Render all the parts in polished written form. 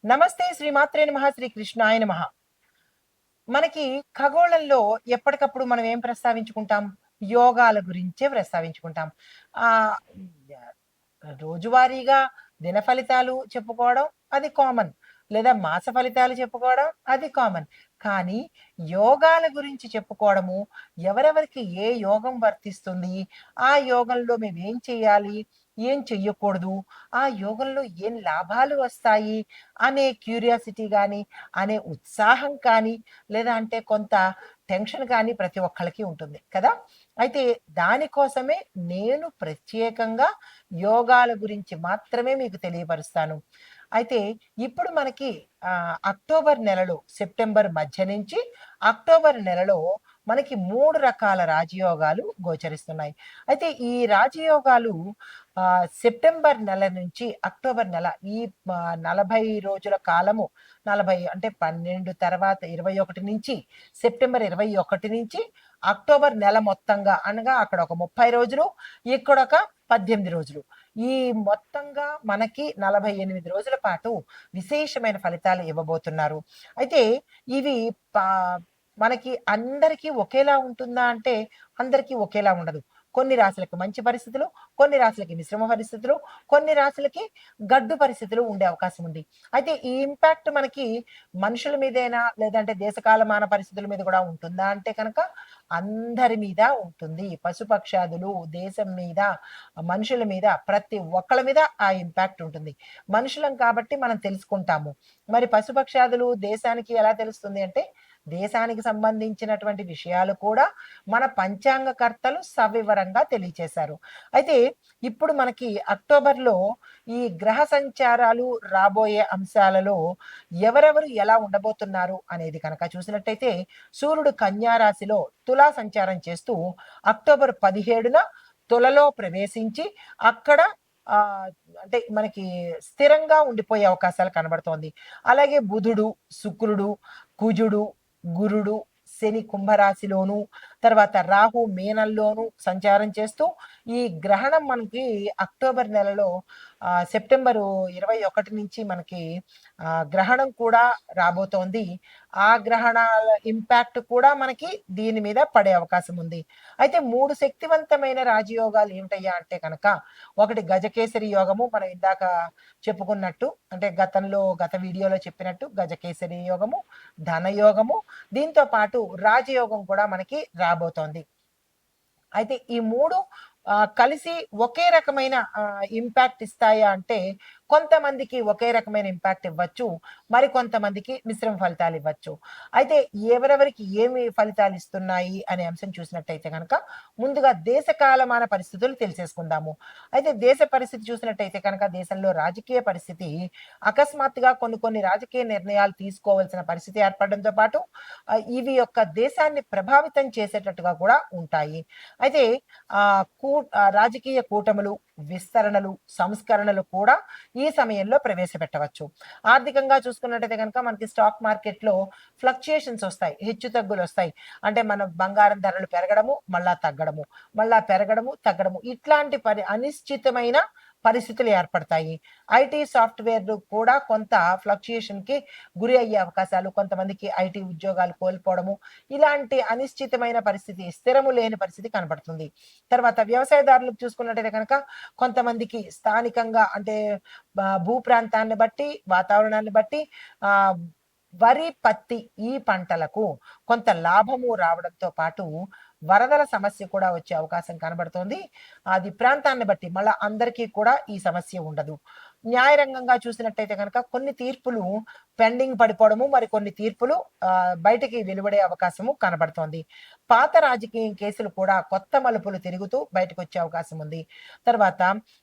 నమస్తే శ్రీమాత్రే నమః శ్రీ కృష్ణాయ నమః. మనకి ఖగోళంలో ఎప్పటికప్పుడు మనం ఏం ప్రస్తావించుకుంటాం? యోగాల గురించే ప్రస్తావించుకుంటాం. ఆహ్, రోజువారీగా దిన ఫలితాలు చెప్పుకోవడం అది కామన్. లేదా మాస ఫలితాలు చెప్పుకోవడం అది కామన్. కానీ యోగాల గురించి చెప్పుకోవడము, ఎవరెవరికి ఏ యోగం వర్తిస్తుంది, ఆ యోగంలో మేమేం చేయాలి, ఏం చెయ్యకూడదు, ఆ యోగంలో ఏం లాభాలు వస్తాయి అనే క్యూరియాసిటీ గాని, అనే ఉత్సాహం కానీ, లేదా అంటే కొంత టెన్షన్ కానీ ప్రతి ఒక్కళ్ళకి ఉంటుంది కదా! అయితే దానికోసమే నేను ప్రత్యేకంగా యోగాల గురించి మాత్రమే మీకు తెలియపరుస్తాను. అయితే ఇప్పుడు మనకి అక్టోబర్ నెలలో సెప్టెంబర్ మధ్య నుంచి అక్టోబర్ నెలలో మనకి 3 రకాల రాజయోగాలు గోచరిస్తున్నాయి. అయితే ఈ రాజయోగాలు సెప్టెంబర్ నెల నుంచి అక్టోబర్ నెల ఈ 40 రోజుల కాలము 40 అంటే 12 తర్వాత 21 నుంచి సెప్టెంబర్ 21 నుంచి అక్టోబర్ నెల మొత్తంగా అనగా అక్కడ ఒక 30 రోజులు, ఇక్కడొక 18 రోజులు. ఈ మొత్తంగా మనకి 48 రోజుల పాటు విశేషమైన ఫలితాలు ఇవ్వబోతున్నారు. అయితే ఇవి పా మనకి అందరికీ ఒకేలా ఉంటుందా అంటే, అందరికీ ఒకేలా ఉండదు. కొన్ని రాశులకి మంచి పరిస్థితులు, కొన్ని రాశులకి మిశ్రమ పరిస్థితులు, కొన్ని రాశులకి గడ్డు పరిస్థితులు ఉండే అవకాశం ఉంది. అయితే ఈ ఇంపాక్ట్ మనకి మనుషుల మీదేనా లేదంటే దేశకాలమాన పరిస్థితుల మీద కూడా ఉంటుందా అంటే కనుక అందరి మీద ఉంటుంది. పశుపక్షాదులు, దేశం మీద, మనుషుల మీద ప్రతి ఒక్కళ్ళ మీద ఆ ఇంపాక్ట్ ఉంటుంది. మనుషులం కాబట్టి మనం తెలుసుకుంటాము. మరి పశుపక్షాదులు దేశానికి ఎలా తెలుస్తుంది అంటే, దేశానికి సంబంధించినటువంటి విషయాలు కూడా మన పంచాంగకర్తలు సవివరంగా తెలియచేశారు. అయితే ఇప్పుడు మనకి అక్టోబర్‌లో ఈ గ్రహ సంచారాలు రాబోయే అంశాలలో ఎవరెవరు ఎలా ఉండబోతున్నారు అనేది కనుక చూసినట్టయితే సూర్యుడు కన్యా రాశిలో తులా సంచారం చేస్తూ అక్టోబర్ 17న తులలో ప్రవేశించి అక్కడ ఆహ్, అంటే మనకి స్థిరంగా ఉండిపోయే అవకాశాలు కనబడుతోంది. అలాగే బుధుడు, శుక్రుడు, కుజుడు, గురుడు, శని కుంభరాశిలోను, తర్వాత రాహు మీనంలోను సంచారం చేస్తూ ఈ గ్రహణం మనకి అక్టోబర్ నెలలో సెప్టెంబరు 21 నుంచి మనకి గ్రహణం కూడా రాబోతోంది. ఆ గ్రహణాల ఇంపాక్ట్ కూడా మనకి దీని మీద పడే అవకాశం ఉంది. అయితే 3 శక్తివంతమైన రాజయోగాలు ఏమిటయ్యా అంటే కనుక, ఒకటి గజకేసరి యోగము మనం ఇందాక చెప్పుకున్నట్టు అంటే గత వీడియోలో చెప్పినట్టు గజకేసరి యోగము, ధనయోగము, దీంతో పాటు రాజయోగం కూడా మనకి రాబోతోంది. అయితే ఈ 3 కలిసి ఒకే రకమైన ఇంపాక్ట్ ఇస్తాయా అంటే, కొంతమందికి ఒకే రకమైన ఇంపాక్ట్ ఇవ్వచ్చు. మరి కొంతమందికి మిశ్రమ ఫలితాలు ఇవ్వచ్చు. అయితే ఎవరెవరికి ఏమి ఫలితాలు ఇస్తున్నాయి అనే అంశం చూసినట్టయితే గనక, ముందుగా దేశ కాలమాన పరిస్థితులు తెలిసేసుకుందాము. అయితే దేశ పరిస్థితి చూసినట్టయితే కనుక దేశంలో రాజకీయ పరిస్థితి అకస్మాత్తుగా కొన్ని కొన్ని రాజకీయ నిర్ణయాలు తీసుకోవాల్సిన పరిస్థితి ఏర్పడడంతో పాటు ఇవి యొక్క దేశాన్ని ప్రభావితం చేసేటట్టుగా కూడా ఉంటాయి. అయితే రాజకీయ కూటములు, విస్తరణలు, సంస్కరణలు కూడా ఈ సమయంలో ప్రవేశపెట్టవచ్చు. ఆర్థికంగా చూసుకున్నట్టయితే గనక మనకి స్టాక్ మార్కెట్‌లో ఫ్లక్చుయేషన్స్ ఒస్తాయి. హెచ్చుతగ్గులొస్తాయి. అంటే మన బంగారం ధరలు పెరగడము, మళ్ళా తగ్గడము, మళ్ళా పెరగడము, తగ్గడము ఇట్లాంటి అనిశ్చితమైన పరిస్థితులు ఏర్పడతాయి. ఐటీ సాఫ్ట్‌వేర్‌లు కూడా కొంత ఫ్లక్చుయేషన్‌కి గురి అయ్యే అవకాశాలు, కొంతమందికి ఐటీ ఉద్యోగాలు కోల్పోవడము, ఇలాంటి అనిశ్చితమైన పరిస్థితి, స్థిరము లేని పరిస్థితి కనబడుతుంది. తర్వాత వ్యవసాయదారులకు చూసుకున్నట్టయితే కనుక కొంతమందికి స్థానికంగా అంటే భూ ప్రాంతాన్ని బట్టి, వాతావరణాన్ని బట్టి ఆహ్, వరి, పత్తి ఈ పంటలకు కొంత లాభము రావడంతో పాటు వరదల సమస్య కూడా వచ్చే అవకాశం కనబడుతోంది. అది ప్రాంతాన్ని బట్టి మళ్ళా అందరికీ కూడా ఈ సమస్య ఉండదు. న్యాయరంగంగా చూసినట్టయితే గనక కొన్ని తీర్పులు పెండింగ్ పడిపోవడము, మరి కొన్ని తీర్పులు బయటికి వెలువడే అవకాశము కనబడుతోంది. పాత రాజకీయ కేసులు కూడా కొత్త మలుపులు తిరుగుతూ బయటకొచ్చే అవకాశం ఉంది. తర్వాత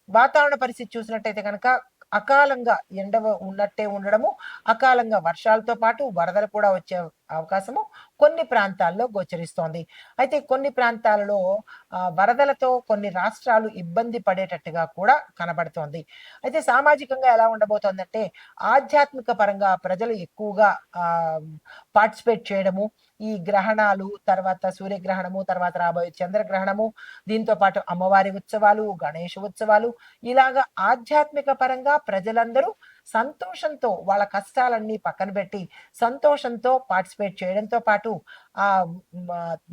వాతావరణ పరిస్థితి చూసినట్టయితే గనక అకాలంగా ఉన్నట్టే ఉండడము, అకాలంగా వర్షాలతో పాటు వరదలు కూడా వచ్చే అవకాశము కొన్ని ప్రాంతాల్లో గోచరిస్తోంది. అయితే కొన్ని ప్రాంతాలలో వరదలతో కొన్ని రాష్ట్రాలు ఇబ్బంది పడేటట్టుగా కూడా కనబడుతోంది. అయితే సామాజికంగా ఎలా ఉండబోతోందంటే, ఆధ్యాత్మిక పరంగా ప్రజలు ఎక్కువగా పార్టిసిపేట్ చేయడము, ఈ గ్రహణాలు, తర్వాత సూర్యగ్రహణము, తర్వాత రాబోయే చంద్రగ్రహణము, దీంతో పాటు అమ్మవారి ఉత్సవాలు, గణేష ఉత్సవాలు ఇలాగ ఆధ్యాత్మిక పరంగా ప్రజలందరూ సంతోషంతో వాళ్ళ కష్టాలన్నీ పక్కన పెట్టి సంతోషంతో పార్టిసిపేట్ చేయడంతో పాటు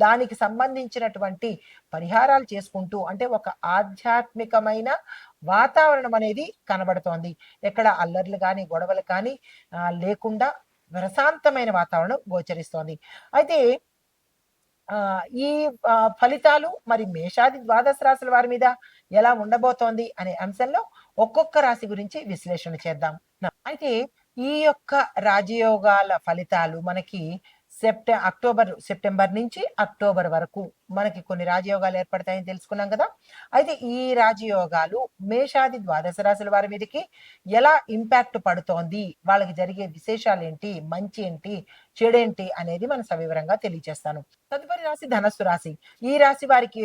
దానికి సంబంధించినటువంటి పరిహారాలు చేసుకుంటూ అంటే ఒక ఆధ్యాత్మికమైన వాతావరణం అనేది కనబడుతోంది. ఎక్కడ అల్లర్లు కానీ గొడవలు కానీ లేకుండా ప్రశాంతమైన వాతావరణం గోచరిస్తోంది. అయితే ఈ ఫలితాలు మరి మేషాది ద్వాదశ రాశుల వారి మీద ఎలా ఉండబోతోంది అనే అంశంలో ఒక్కొక్క రాశి గురించి విశ్లేషణ చేద్దాం. అయితే ఈ యొక్క రాజయోగాల ఫలితాలు మనకి సెప్టెంబర్ నుంచి అక్టోబర్ వరకు మనకి కొన్ని రాజయోగాలు ఏర్పడతాయని తెలుసుకున్నాం కదా. అయితే ఈ రాజయోగాలు మేషాది ద్వాదశ రాశుల వారి మీదకి ఎలా ఇంపాక్ట్ పడుతోంది, వాళ్ళకి జరిగే విశేషాలు ఏంటి, మంచి ఏంటి, చెడేంటి అనేది మనం సవివరంగా తెలియజేస్తాను. తదుపరి రాశి ధనస్సు రాశి. ఈ రాశి వారికి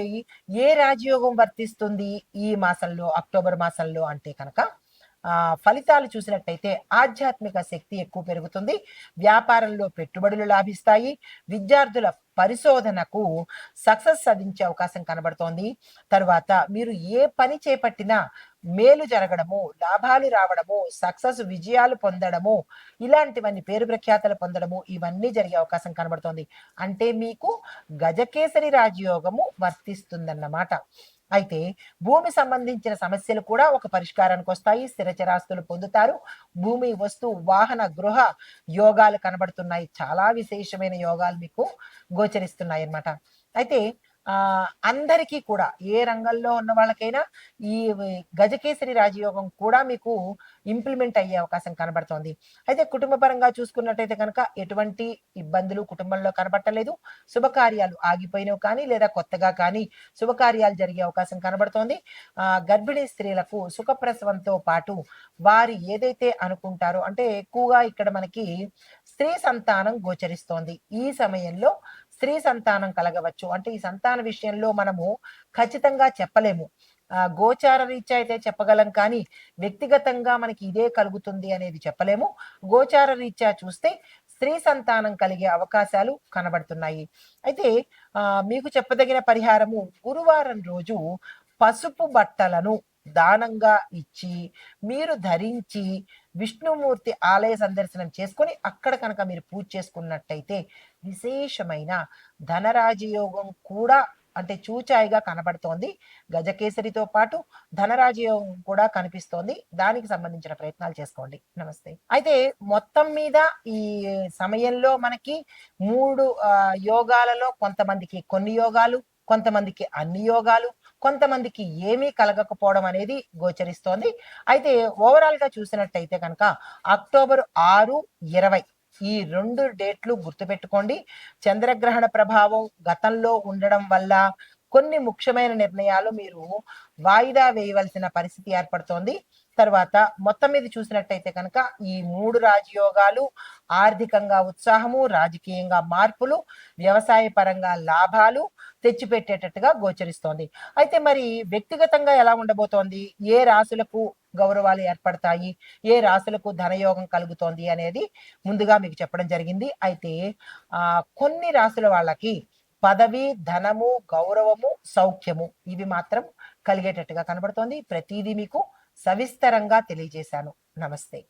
ఏ రాజయోగం వర్తిస్తుంది ఈ మాసంలో, అక్టోబర్ మాసంలో అంటే కనుక ఫలితాలు చూసినట్టయితే ఆధ్యాత్మిక శక్తి ఎక్కువ పెరుగుతుంది. వ్యాపారంలో పెట్టుబడులు లాభిస్తాయి. విద్యార్థుల పరిశోధనకు సక్సెస్ సాధించే అవకాశం కనబడుతోంది. తర్వాత మీరు ఏ పని చేపట్టినా మేలు జరగడము, లాభాలు రావడము, సక్సెస్ విజయాలు పొందడము, ఇలాంటివన్నీ పేరు ప్రఖ్యాతలు పొందడము, ఇవన్నీ జరిగే అవకాశం కనబడుతోంది. అంటే మీకు గజకేసరి రాజయోగము వర్తిస్తుందన్నమాట. అయితే భూమి సంబంధించిన సమస్యలు కూడా ఒక పరిష్కారానికి వస్తాయి. స్థిరచరాస్తులు పొందుతారు. భూమి, వస్తు, వాహన, గృహ యోగాలు కనబడుతున్నాయి. చాలా విశేషమైన యోగాలు మీకు గోచరిస్తున్నాయి అన్నమాట. అయితే అందరికీ కూడా ఏ రంగంలో ఉన్న వాళ్ళకైనా ఈ గజకేసరి రాజయోగం కూడా మీకు ఇంప్లిమెంట్ అయ్యే అవకాశం కనబడుతోంది. అయితే కుటుంబ పరంగా చూసుకున్నట్టయితే కనుక ఎటువంటి ఇబ్బందులు కుటుంబంలో కనబడలేదు. శుభకార్యాలు ఆగిపోయినవి కానీ లేదా కొత్తగా కానీ శుభకార్యాలు జరిగే అవకాశం కనబడుతోంది. గర్భిణీ స్త్రీలకు సుఖప్రసవంతో పాటు వారు ఏదైతే అనుకుంటారో అంటే ఎక్కువగా ఇక్కడ మనకి స్త్రీ సంతానం గోచరిస్తోంది. ఈ సమయంలో స్త్రీ సంతానం కలగవచ్చు. అంటే ఈ సంతాన విషయంలో మనము ఖచ్చితంగా చెప్పలేము. గోచార రీత్యా అయితే చెప్పగలం కానీ వ్యక్తిగతంగా మనకి ఇదే కలుగుతుంది అనేది చెప్పలేము. గోచార రీత్యా చూస్తే స్త్రీ సంతానం కలిగే అవకాశాలు కనబడుతున్నాయి. అయితే మీకు చెప్పదగిన పరిహారము గురువారం రోజు పసుపు బట్టలను దానంగా ఇచ్చి మీరు ధరించి విష్ణుమూర్తి ఆలయ సందర్శనం చేసుకొని అక్కడ కనుక మీరు పూజ చేసుకున్నట్టయితే విశేషమైన ధనరాజయోగం కూడా అంటే చూచాయిగా కనబడుతోంది. గజకేసరితో పాటు ధనరాజయోగం కూడా కనిపిస్తోంది. దానికి సంబంధించిన ప్రయత్నాలు చేసుకోండి. నమస్తే. అయితే మొత్తం మీద ఈ సమయంలో మనకి 3 యోగాలలో కొంతమందికి కొన్ని యోగాలు, కొంతమందికి అన్ని యోగాలు, కొంతమందికి ఏమీ కలగకపోవడం అనేది గోచరిస్తోంది. అయితే ఓవరాల్ గా చూసినట్టయితే కనుక అక్టోబర్ 6, 20 ఈ 2 డేట్లు గుర్తుపెట్టుకోండి. చంద్రగ్రహణ ప్రభావం గతంలో ఉండడం వల్ల కొన్ని ముఖ్యమైన నిర్ణయాలు మీరు వాయిదా వేయవలసిన పరిస్థితి ఏర్పడుతోంది. తర్వాత మొత్తం మీద చూసినట్టయితే కనుక ఈ 3 రాజయోగాలు ఆర్థికంగా ఉత్సాహము, రాజకీయంగా మార్పులు, వ్యవసాయ పరంగా లాభాలు తెచ్చిపెట్టేటట్టుగా గోచరిస్తోంది. అయితే మరి వ్యక్తిగతంగా ఎలా ఉండబోతోంది, ఏ రాశులకు గౌరవాలు ఏర్పడతాయి, ఏ రాశులకు ధనయోగం కలుగుతోంది అనేది ముందుగా మీకు చెప్పడం జరిగింది. అయితే కొన్ని రాశుల వాళ్ళకి పదవి, ధనము, గౌరవము, సౌఖ్యము ఇవి మాత్రం కలిగేటట్టుగా కనబడుతోంది. ప్రతిదీ మీకు సవిస్తరంగా తెలియజేశాను. నమస్తే.